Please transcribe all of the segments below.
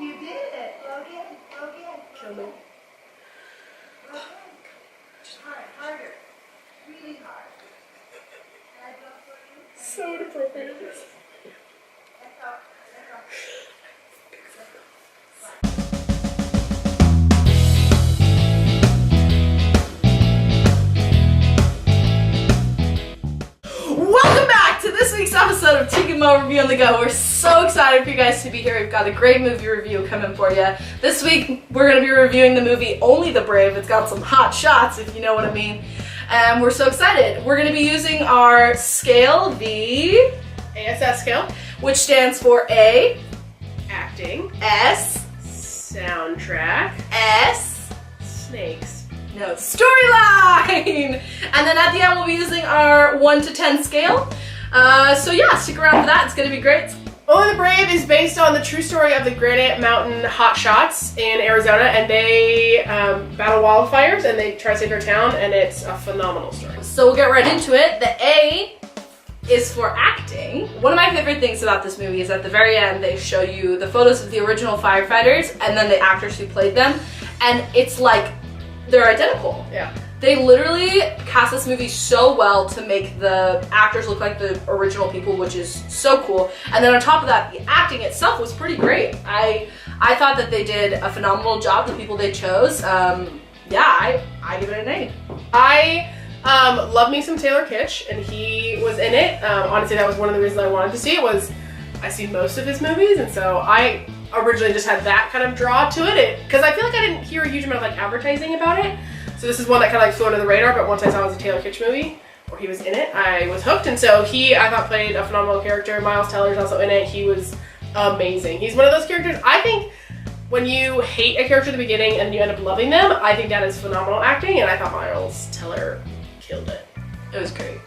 You did it. Go again. Go again. Kill me. Go again. Hard, harder. Really hard. Can I do it for you? So inappropriate. Let go. Let go. Welcome back to this week's episode of Teag and Mo Review on the Go. We're so excited for you guys to be here. We've got a great movie review coming for you. This week, we're going to be reviewing the movie Only the Brave. It's got some hot shots, if you know what I mean. And we're so excited. We're going to be using our scale, the ASS scale, which stands for A, acting, S, soundtrack, S, snakes. no, storyline! And then at the end, we'll be using our 1 to 10 scale. So yeah, stick around for that. It's going to be great. Only the Brave is based on the true story of the Granite Mountain Hotshots in Arizona, and they battle wildfires and they try to save their town, and it's a phenomenal story. So we'll get right into it. The A is for acting. One of my favorite things about this movie is at the very end, they show you the photos of the original firefighters and then the actors who played them, and it's like they're identical. Yeah. They literally cast this movie so well to make the actors look like the original people, which is so cool. And then on top of that, the acting itself was pretty great. I thought that they did a phenomenal job, the people they chose. Yeah, I give it an A. I love me some Taylor Kitsch, and he was in it. Honestly, that was one of the reasons I wanted to see it. Was I've seen most of his movies, and so I originally just had that kind of draw to it, because I feel like I didn't hear a huge amount of like advertising about it. So this is one that kind of like flew under the radar, but once I saw it was a Taylor Kitsch movie, or he was in it, I was hooked. And so he, I thought, played a phenomenal character. Miles Teller's also in it. He was amazing. He's one of those characters, I think, when you hate a character at the beginning and you end up loving them, I think that is phenomenal acting, and I thought Miles Teller killed it. It was great.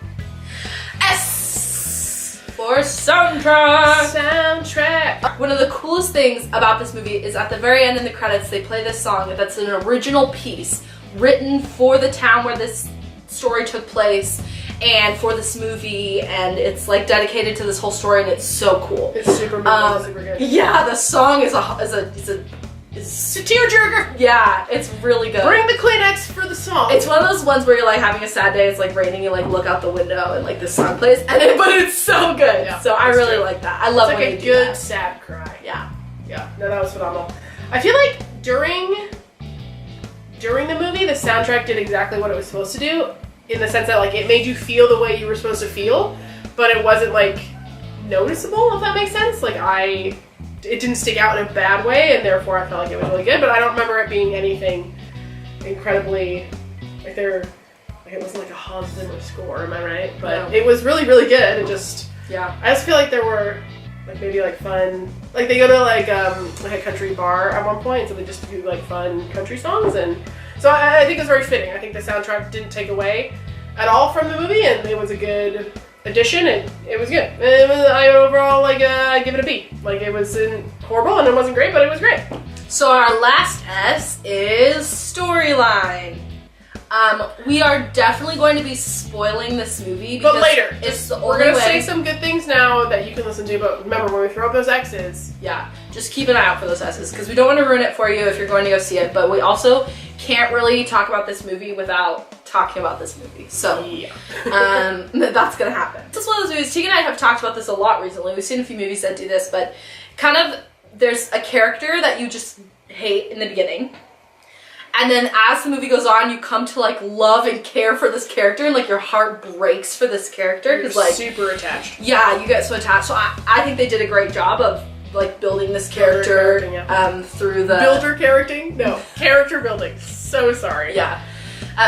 S for soundtrack. Soundtrack. One of the coolest things about this movie is at the very end in the credits, they play this song that's an original piece written for the town where this story took place and for this movie, and it's like dedicated to this whole story, and it's so cool. It's super moving, super good. Yeah, the song is a tearjerker. Yeah, it's really good. Bring the Kleenex for the song. It's one of those ones where you're like having a sad day, it's like raining, you like look out the window and like this song plays, and but it's so good. Yeah, so I really like that. I love it's when like they a do good that. sad cry. Yeah. Yeah. No, that was phenomenal. I feel like during the movie, the soundtrack did exactly what it was supposed to do, in the sense that like it made you feel the way you were supposed to feel, but it wasn't like noticeable, if that makes sense. Like it didn't stick out in a bad way, and therefore I felt like it was really good, but I don't remember it being anything incredibly, like it wasn't like a Hans Zimmer score, am I right? But No. It was really, really good. It just, Yeah. I just feel like there were like maybe like fun, like they go to like a country bar at one point, so they just do like fun country songs, and so I think it was very fitting. I think the soundtrack didn't take away at all from the movie, and it was a good addition, and it was good. I overall like I give it a B. Like it wasn't horrible and it wasn't great, but it was great. So our last S is storyline. We are definitely going to be spoiling this movie because But later, it's the we're only gonna way. say some good things now that you can listen to. But remember, when we throw up those X's, Yeah, just keep an eye out for those S's because we don't want to ruin it for you if you're going to go see it, but we also can't really talk about this movie without talking about this movie. So, yeah. that's gonna happen. This is one of those movies, Teag and I have talked about this a lot recently. We've seen a few movies that do this, but kind of there's a character that you just hate in the beginning. And then as the movie goes on, you come to like love and care for this character, and like your heart breaks for this character because like super attached. yeah, you get so attached. So I think they did a great job of like building this character through the Builder character? No, character building. So sorry. yeah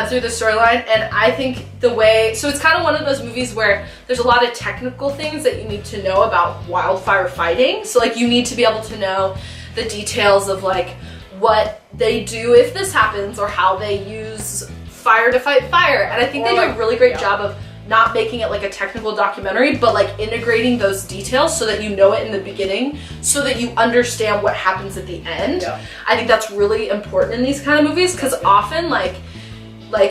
through the storyline. And I think the way, so it's kind of one of those movies where there's a lot of technical things that you need to know about wildfire fighting. So like you need to be able to know the details of like what they do if this happens, or how they use fire to fight fire. And I think they do a really great job of not making it like a technical documentary, but like integrating those details so that you know it in the beginning, so that you understand what happens at the end. Yeah. I think that's really important in these kind of movies, because often like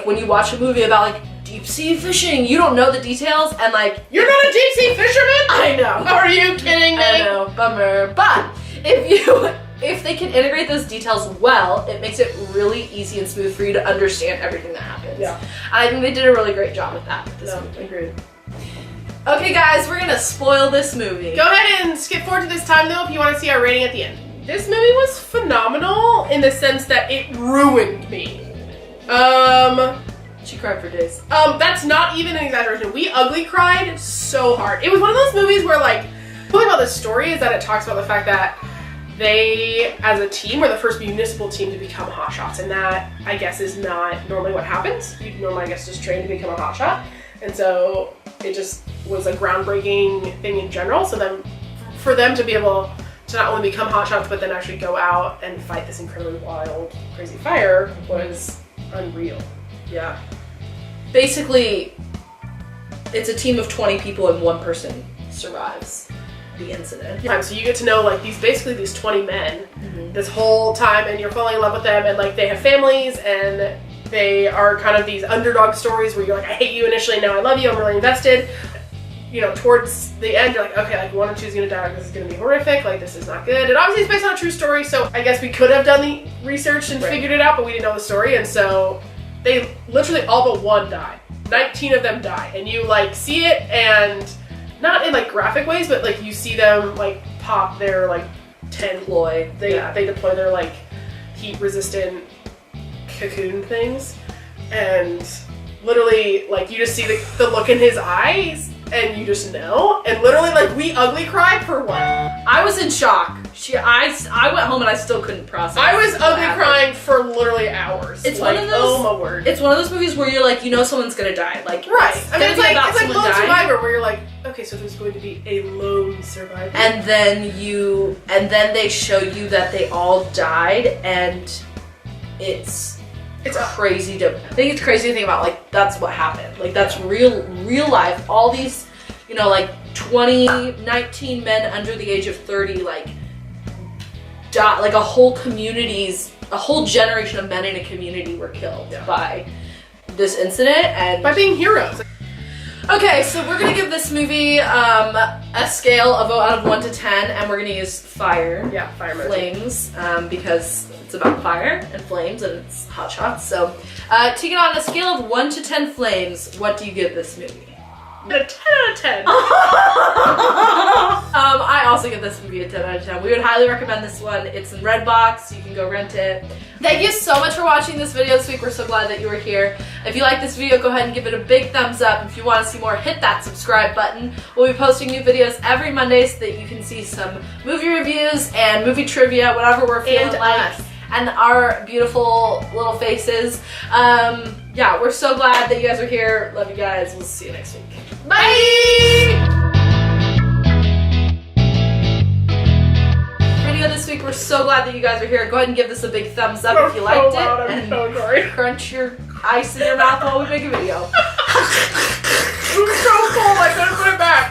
when you watch a movie about like deep sea fishing, you don't know the details, and like You're not a deep sea fisherman? I know. Are you kidding me? I know, bummer. But if they can integrate those details well, it makes it really easy and smooth for you to understand everything that happens. Yeah. I think they did a really great job with that. With this movie. Agreed. Okay, guys, we're gonna spoil this movie. Go ahead and skip forward to this time though if you want to see our rating at the end. This movie was phenomenal in the sense that it ruined me. She cried for days. That's not even an exaggeration. We ugly cried so hard. It was one of those movies where, like, the point about this story is that it talks about the fact that they, as a team, were the first municipal team to become hotshots, and that, I guess, is not normally what happens. You normally, I guess, just train to become a hotshot, and so it just was a groundbreaking thing in general. So then, for them to be able to not only become hotshots, but then actually go out and fight this incredibly wild, crazy fire was unreal. Yeah. Basically, it's a team of 20 people and one person survives the incident. Yeah, so you get to know like these 20 men this whole time, and you're falling in love with them, and like they have families, and they are kind of these underdog stories where you're like, I hate you initially, now I love you, I'm really invested. You know, towards the end, you're like, okay, like one or two is gonna die, like this is gonna be horrific, like this is not good. And obviously it's based on a true story, so I guess we could have done the research and figured it out, but we didn't know the story, and so they literally all but one died. 19 of them die, and you like see it, and not in like graphic ways, but like you see them like pop their like 10 Deploy. they deploy their like heat resistant cocoon things, and literally like you just see the look in his eyes, and you just know, and literally like we ugly cried for what? I was in shock. I went home and I still couldn't process. I was what ugly happened. crying for literally hours. It's like, one of those. oh my word. It's one of those movies where you're like, you know, someone's gonna die. Like, Right. I mean, it's like someone Lone dying. Survivor, where you're like, okay, so there's going to be a lone survivor. And then they show you that they all died, and it's crazy to. I think it's crazy to think about. Like, that's what happened. Like, that's real life. All these, you know, like 19 men under the age of 30, like. Like a whole generation of men in a community were killed by this incident, and by being heroes. Okay, so we're gonna give this movie a scale of out of 1 to 10, and we're gonna use fire. Yeah, fire emoji. Flames, because it's about fire and flames, and it's hot shots. So, Tegan, on a scale of 1 to 10 flames, what do you give this movie? A 10 out of 10. I also give this movie a 10 out of 10. We would highly recommend this one. It's in Redbox. You can go rent it. Thank you so much for watching this video this week. We're so glad that you were here. If you like this video, go ahead and give it a big thumbs up. If you want to see more, hit that subscribe button. We'll be posting new videos every Monday so that you can see some movie reviews and movie trivia, whatever we're feeling And like. us. And our beautiful little faces. Yeah, we're so glad that you guys are here. Love you guys. We'll see you next week. Bye! Video this week. We're so glad that you guys are here. Go ahead and give this a big thumbs up if you liked it. I'm And so sorry. crunch your ice in your mouth while we make a video. It was so cold, I couldn't put it back.